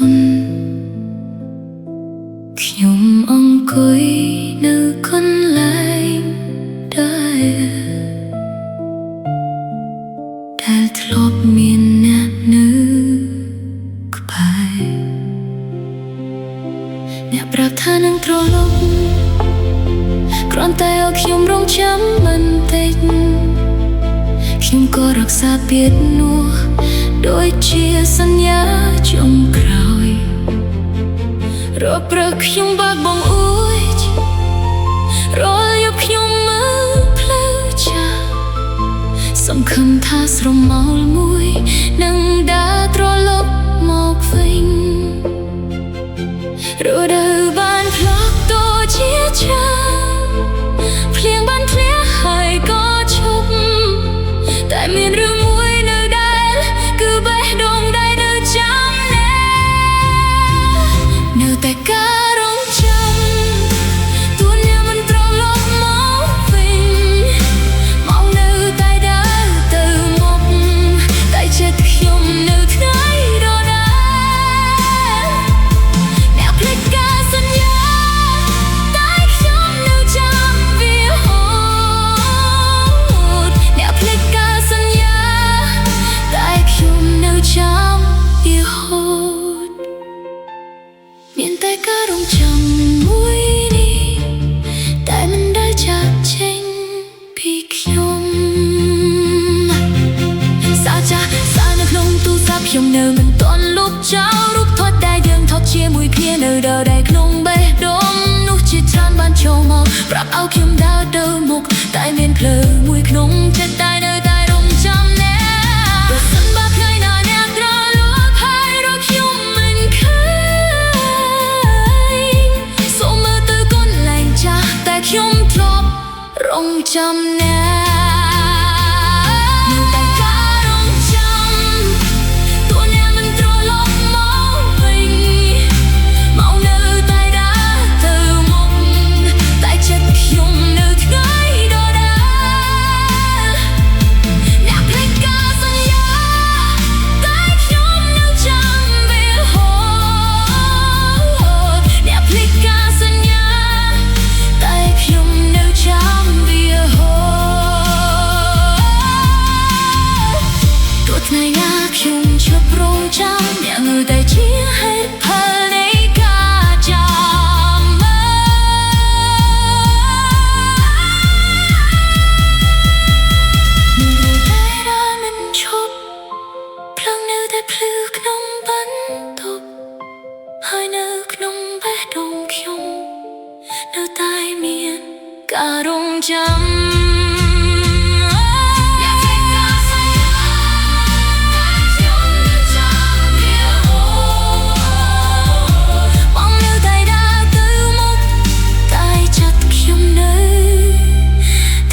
នខ្ញុំអង្គុយនៅកន្លែងដែលធ្លាប់មានអ្នកនៅក្បែរអ្នកប្រាប់ថានឹងត្រឡប់គ្រាន់តែឲ្យខ្ញុំរងចាំបន្តិចខ្ញុំក៏រក្សាពាក្យនោះដូចជាសន្យាចុងក្រោយរកព្រឹកខ្ញុំបើកបងអួយរាល់យប់ខ្ញុំមើលផ្លូវចាស់សង្ឃឹមថាស្រមោលមួយនឹងដើរត្រឡប់មកវិញរដូវបានផ្លាស់ទៅជាចាំភ្លៀងបានធ្លាក់ហើយក៏ឈប់តែមានរឿងមួយនៅដែលគឺបេះដូងដែលនៅចាំណែនៅតែការរងចាំទួអ្នកមិនត្រឡប់មកវិញមកនៅតែដើរទៅមុខតែចិត្តខ្ញុំនៅថ្ងៃដដែលអ្នកភ្លេចការសន្យាតែខ្ញុំនៅចាំវាហូតអ្នកភ្លេចការសន្យាតែខ្ញុំនៅចាំវាហូតមានតែការរងចាំមួយនេះតែមិនដែលចាកចេញពីខ្ញុំសាចាសានៅក្នុងទូរស័ព្ទខ្ញុំនៅមិនទាន់លុបចោលរូបថតដែលយើងថតជាមួយគ្នានៅដល់ក្នុងបេះដូងនោះជាច្រើនបានចូលមកប្រាប់ឲ្យខ្ញុំដើរទៅមុខតែមានភ្លើងមួយក្នុងចិត្តតែនៅតែរងចាំណែប្រសិនបើថ្ងៃណាអ្នកត្រឡប់ហើយរកខ្ញុំមិនឃើញសូមមើលទៅកន្លែងចាស់តែខ្ញុំធ្លាប់រងចាំណែនៅតែការរងចាំទួអ្នកមិនត្រឡប់មកវិញមកនៅតែដើរទៅមុខតែចិត្តខ្ញុំនៅថ្ងៃដដែលអ្នកភ្លេចការសន្យាតែខ្ញុំនៅចាំវាហូតអ្នកភ្លេចការសន្យាតែខ្ញុំនៅចាំវាហូតទោះថ្ងៃណាខ្ញុំឈប់រងចាំអ្នកនៅតែជាហេតុផលនៃការចាំមើលនៅតែមិនឈប់ភ្លើងនៅតែភ្លឺក្នុងបន្ទប់ហើយនៅក្នុងបេះដូងខ្ញុំនៅតែមានការរងចាំអ្នកភ្លេចការសន្យាតែខ្ញុំនៅចាំវាហូតមកនៅតែដើរទៅមុខតែចិត្តខ្ញុំនៅ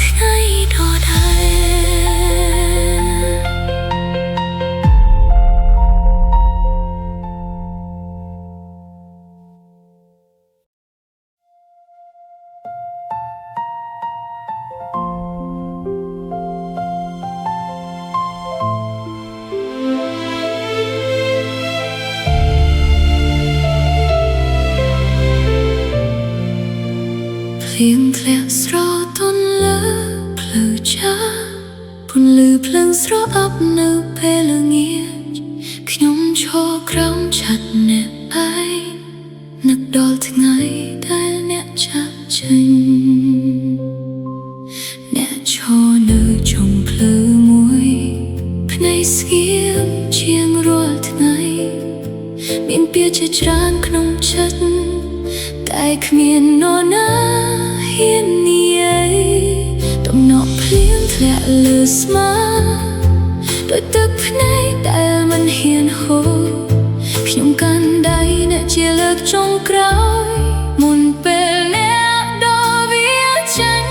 ថ្ងៃដដែលភ្លៀងធ្លាក់ស្រទន់លើផ្លូវចាស់ពន្លឺភ្លើងស្រអាប់នៅពេលល្ងាចខ្ញុំឈរក្រោមឆ័ត្រអ្នកឯងនឹកដល់ថ្ងៃដែលអ្នកចាក់ចេញអ្នកឈរនៅចុងភ្លើងមួយភ្នែកស្ងៀមជាងរាល់ថ្ងៃមានពាក្យជាច្រើនក្នុងចិត្តតែគ្មាននរណាហ៊ាននិយាយទំនក់ភ្លៀងធ្លាក់លើស្មាដោយទឹកភ្នែកដែលមិនហ៊ានហូរខ្ញុំកាន់ដៃអ្នកជាលើកចុងក្រោយមុនពេលអ្នកដកវាចេញ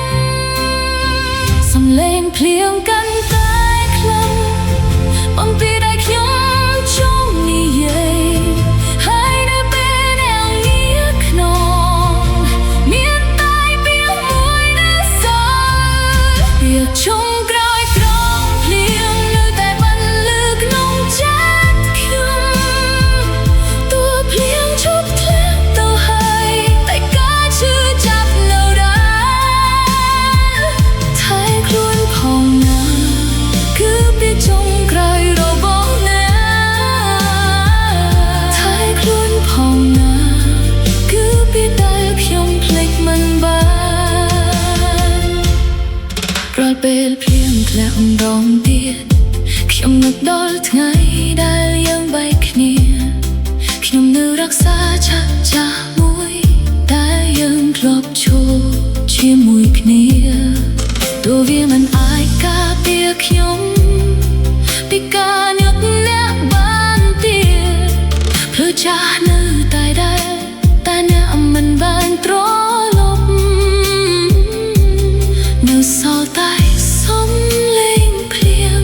សំឡេងភ្លៀងកាន់តែខ្លាំងបំពីដែលខ្ញុំចង់និយាយហើយនៅពេលអ្នកងារក្នុងមានតែពាក្យមួយដែលសល់ពាក្យចុងក្រោយក្រោមភ្លៀងនៅតែបន្លឺក្នុងចិត្តខ្ញុំទោះ នៅរក្សាឆាក់ចាស់មួយតែយើងធ្លាប់ឈរជាមួយគ្នាទោះវាមិនអាចការពារខ្ញុំពីការញឹកញាប់បានទៀតព្រោះចាស់នៅតែដែរតែអ្នកមិនបានត្រឡប់នៅសល់តែសំឡេងភ្លៀង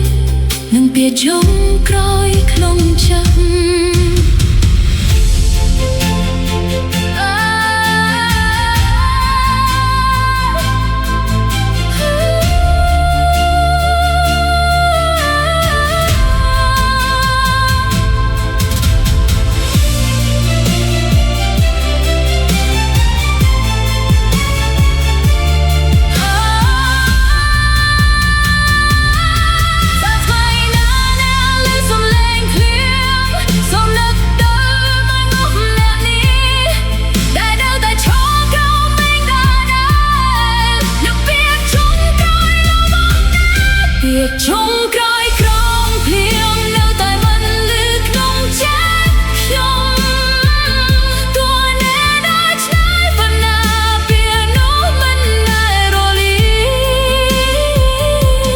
និងពាក្យចុងក្រោយក្នុងចិត្តចុងក្រោយក្រោមភ្លៀងនៅតែមិនលឺក្នុងចិត្តខ្ញុំទោះអ្នកដែលឆ្ងាយប៉ុណ្ណាពីនោះមិនដែលរលា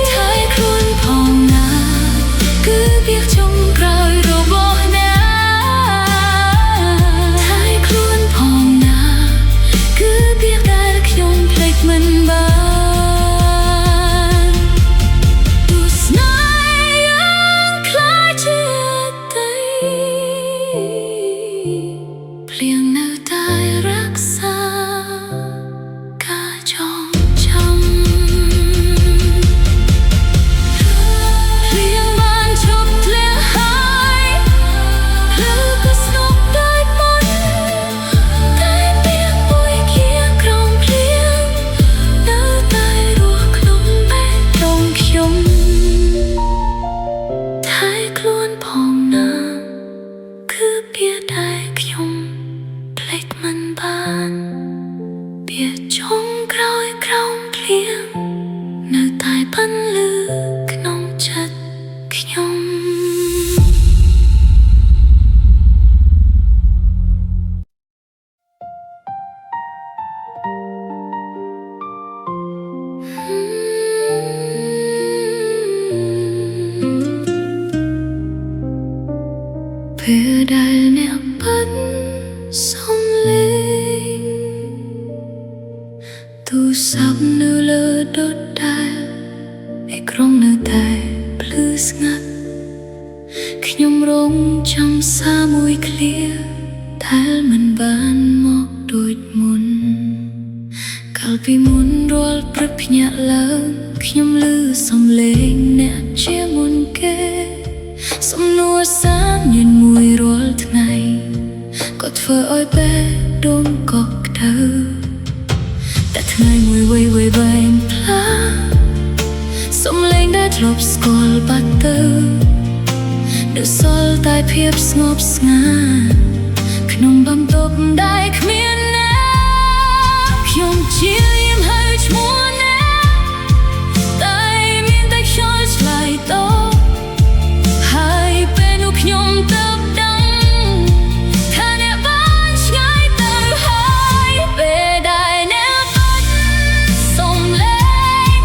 ថែខ្លួនផងណាគឺវាចុងក្រោយរបស់អ្នកថែខ្លួនផងណាគឺវាដែលខ្ញុំភ្លេចមិនបានភ្លៀងនៅតែរក្សាការចងចាំភ្លៀងបានឈប់ធ្លាក់ហើយភ្លឺក៏ស្ងប់ដូចមុនតែពាក្យមួយគៀក្រោមភ្លៀងនៅតែរស់ក្នុងបេះដូងខ្ញុំថែខ្លួនផងណាគឺពាក្យដែលខ្ញុំភ្លេចមិនបានពាក្យចុងក្រោយក្រោមភ្លៀងនៅតែបន្លឺក្នុងចិត្តខ្ញុំពេលដែលអ្នកបានសំឡេងទូរស័ព្ទនៅលើដុតដែលអេក្រង់នៅតែភ្លឺស្ងាត់ខ្ញុំរងចាំសារមួយឃ្លាដែលមិនបានមកដូចមុនកាលពីមុនរាល់ព្រឹកភ្ញាក់ឡើងខ្ញុំឮសំឡេងអ្នកជាមុនគេសំណួរសាមញញមួយរាល់ថ្ងៃក៏ធ្វើឲ្យបេះដូងកក់ក្ដៅតែថ្ងៃមួយវ័យវែងផ្លាសំឡេងដែលធ្លាប់ស្គាល់បាត់ទៅនៅសល់តែភាពស្ងប់ស្ងាត់ក្នុងបន្ទប់ដែលគ្មានអ្នកខ្ញុំជាយាមហៅឈ្មោះអ្នកតែមានតែខ្យល់ឆ្លៃតោហើយពេលនោះខ្ញុំទៅដឹងថាអ្នកបានឆ្ងាយទៅហើយពេលដែលអ្នកបាត់សំឡេង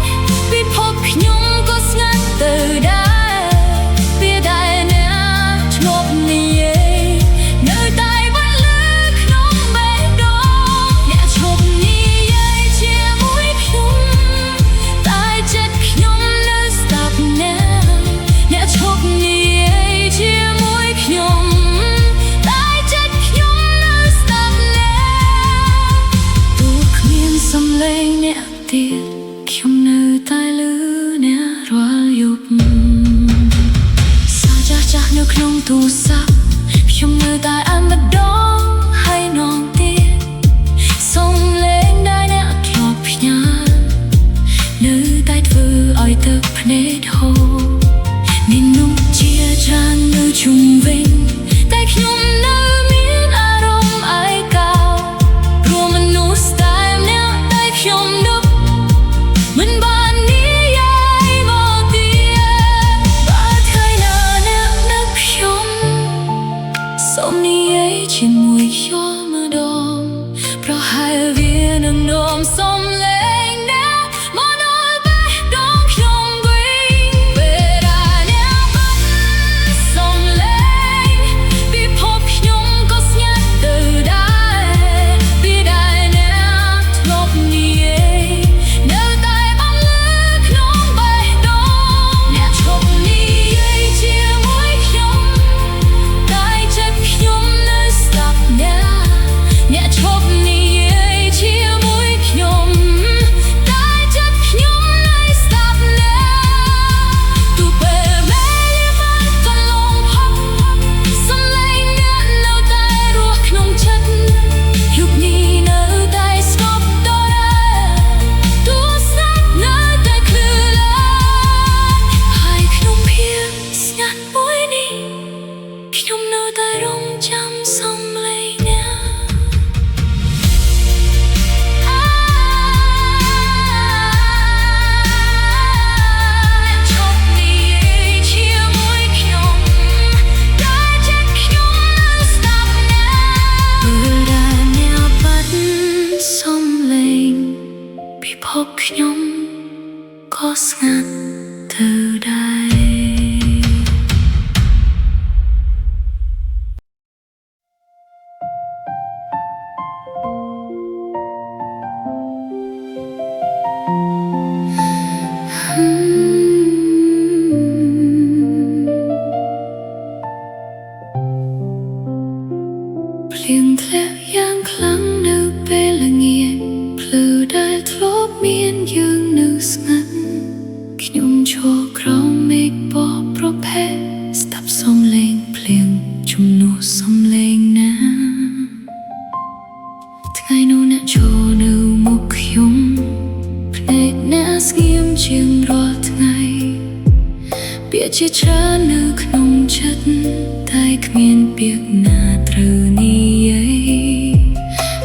ពិភពខ្ញុំក៏ស្ងាត់ទៅដែរពេលដែលអ្នកឆ្លប់និយាយនៅ ភ្លៀងធ្លាក់យ៉ាងខ្លាំងនៅពេលល្ងាចភ្លឺដែលធ្លាប់មានយើងនៅស្ងាត់ខ្ញុំឈរក្រោមមេឃបោកប្រផេះស្ដាប់សំឡេងភ្លៀងជំនួសសំឡេងណាថ្ងៃនោះអ្នកឈរនៅមុខខ្ញុំភ្នែកអ្នកស្ងៀមជាងរាល់ថ្ងៃពាក្យជាច្រើននៅក្នុងចិត្តតែគ្មានពាក្យណាត្រូវនិយាយ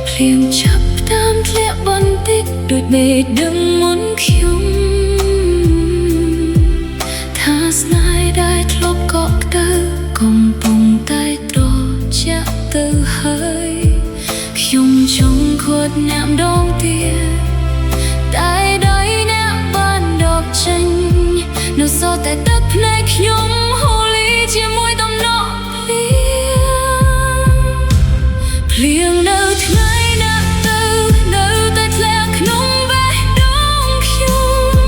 ភ្លៀងចាប់តាមធ្លាក់បន្តិចដូចមេឃដឹងមុនខ្ញុំថាស្នេហ៍ដែលធ្លាប់កក់ក្ដៅកំពុងតែត្រជាក់ទៅហើយខ្ញុំចង់ខួតអ្នកម្ដងទៀតតែដៃអ្នកបានដកចេញនៅសល់តែទឹកភ្នែកខ្ញុំហូរលីជាមួយដំណក់ភ្លៀងនៅថ្ងៃណាទៅនៅតែធ្លាក់ក្នុងបេះដូងខ្ញុំ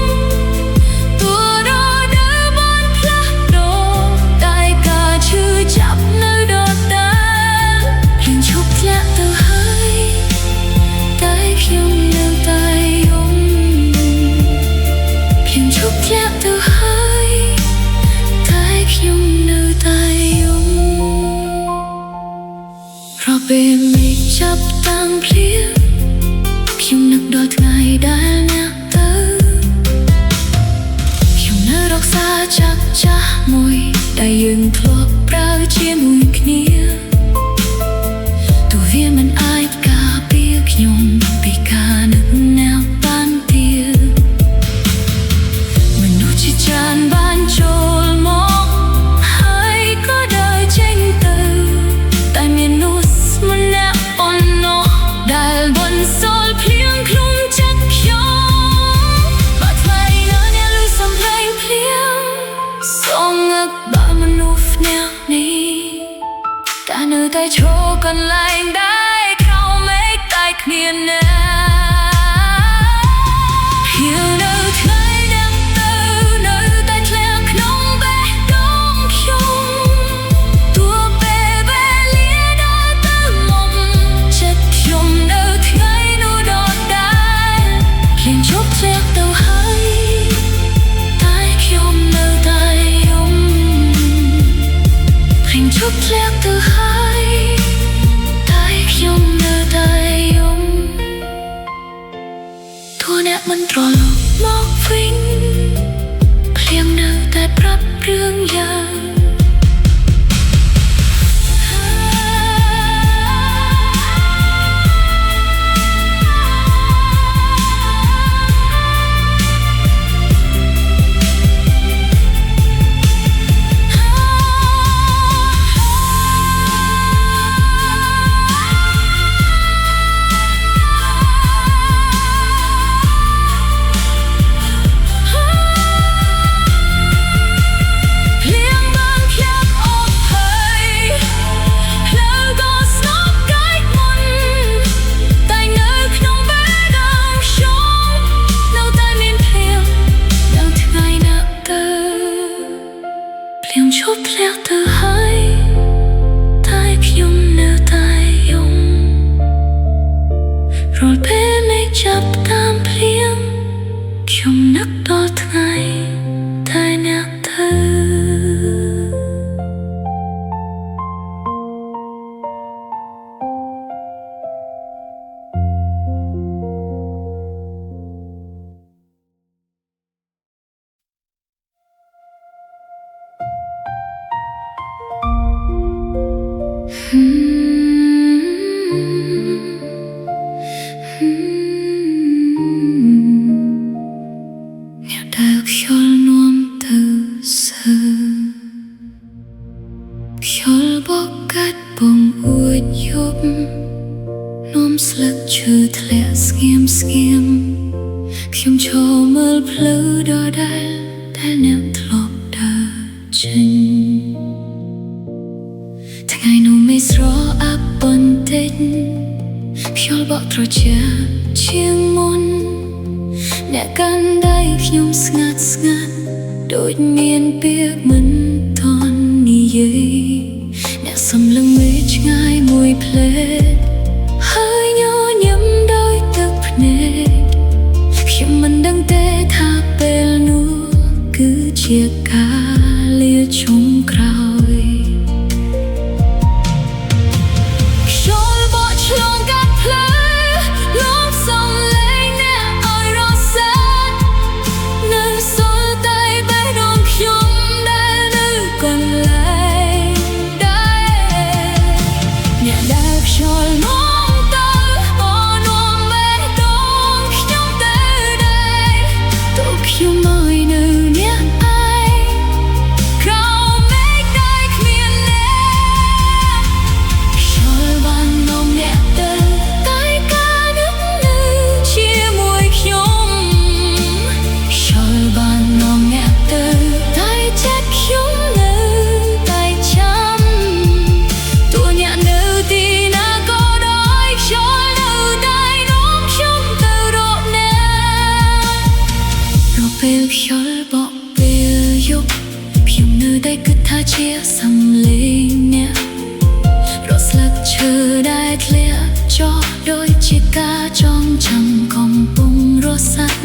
ទោះរដូវបានផ្លាស់ប្ដូរតែការឈឺចាប់នៅដដែលភ្លៀងឈប់ធ្លាក់ទៅហើយតែខ្ញុំនៅតែយំភ្លៀងឈប់ធ្លាក់ទៅហើយតែខ្ញុំនៅតែយំរាល់ពេលមេឃចាប់តាំងភ្លៀងខ្ញុំនឹកដល់ថ្ងៃដែលអ្នកទៅខ្ញុំនៅរក្សាចាប់ចាស់មួយដែលយើងធ្លាប់ប្រើជាមួយគ្នាទោះវាមិនអាចការពារខ្ញុំពីការនឹកអ្នកបានទៀតមនុស្សជាច្រើនបានចូលមកហើយក៏ដើរចេញទៅតែមាននោះម្នាក់ប៉ុណ្ណោះដែលបន្សល់ភ្លៀងក្នុងចិត្តខ្ញុំបើថ្ងៃណាអ្នកឮសំឡេងភ្លៀងសូមងឹកដល់មនុស្សអ្នកនេះតែនៅតែឈរកន្លែងដែលក្រោមមេឃតែគ្មានអ្នកភ្លៀងនៅថ្ងៃណាទៅនៅតែធ្លាក់ក្នុងបេះដូងខ្ញុំទោះពេលវេលាដល់ទៅមុំចិត្តខ្ញុំនៅថ្ងៃនោះដដែលភ្លៀងឈប់ធ្លាក់ទៅហើយតែខ្ញុំនៅតែយំភ្លៀងឈប់ធ្លាក់ទៅហើយតែខ្ញុំនៅតែយំទោះអ្នកមិនត្រឡប់មកវិញភ្លៀងនៅតែប្រាប់រឿងយ៉ាងឈប់ធ្លាក់ទៅហើយតែខ្ញុំនៅតែយំរាល់ពេលមេឃចាប់តាមភ្លៀងខ្ញុំនឹកដល់ថ្ងៃតែអ្នកទៅអ្នកដែលខ្យល់នាំទៅសើខ្យល់បកកាត់បងអួចយប់នាំស្លឹកឈើធ្លាក់ស្ងៀមស្ងៀមខ្ញុំឈរមើលផ្លូវដដែលដែលអ្នកធ្លាប់ដើរចេញថ្ងៃនោះមេឃស្រអាប់បន្តិចខ្យល់បក់ត្រជាក់ជាងមុនអ្នកកាន់ដៃខ្ញុំស្ងាត់ស្ងាត់ដូចមានពាក្យមិនទាន់និយាយអ្នក សំឡឹងមេឆ្ងាយមួយផ្លេតហើយញញឹមដោយទឹកភ្នែកខ្ញុំមិនដឹងទេថាពេលនោះគឺជាការលាជុំក្រោយខ្យល់បក់ឆ្លងកាត់ផ្លូវលោកសំឡេងអ្នកឲ្យរសាត់នៅសល់តែបេះដូងខ្ញុំដែលនៅកន្លែងដែរអ្នកដែលខ្យល់នាំទៅអូនាំបេះដូងខ្ញុំទៅដែរទុកខ្ញុំឲ្យនៅអ្នកក្រៅមេឃដែលគ្មានអ្នកខ្យល់បាននាំអ្នកទៅតែការនឹកនៅជាមួយខ្ញុំខ្យល់បាននាំអ្នកទៅតែចិត្តខ្ញុំនៅតែចាំទោះអ្នកនៅទីណាក៏ដោយខ្យល់នៅតែនាំខ្ញុំទៅរកអ្នករកពេលខ្យល់បក់ពេលយប់ខ្ញុំនៅតែគិតថាជាសំឡេងអ្នករកស្លឹកឈើដែលធ្លាក់ចុះដូចជាការចងចាំកំពុងរសាត់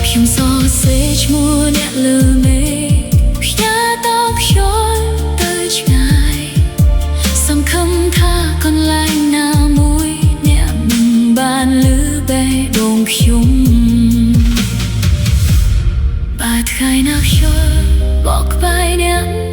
ខ្ញុំសរសេរឈ្មោះអ្នកលើមេឃផ្ញើតខ្យល់ទៅឆ្ងាយសង្ឃឹមថាកន្លែងណាមួយអ្នកមិនបានលឺបេះដូងខ្ញុំបើថ្ងៃណាខ្យល់បក់ក្បែរអ្នក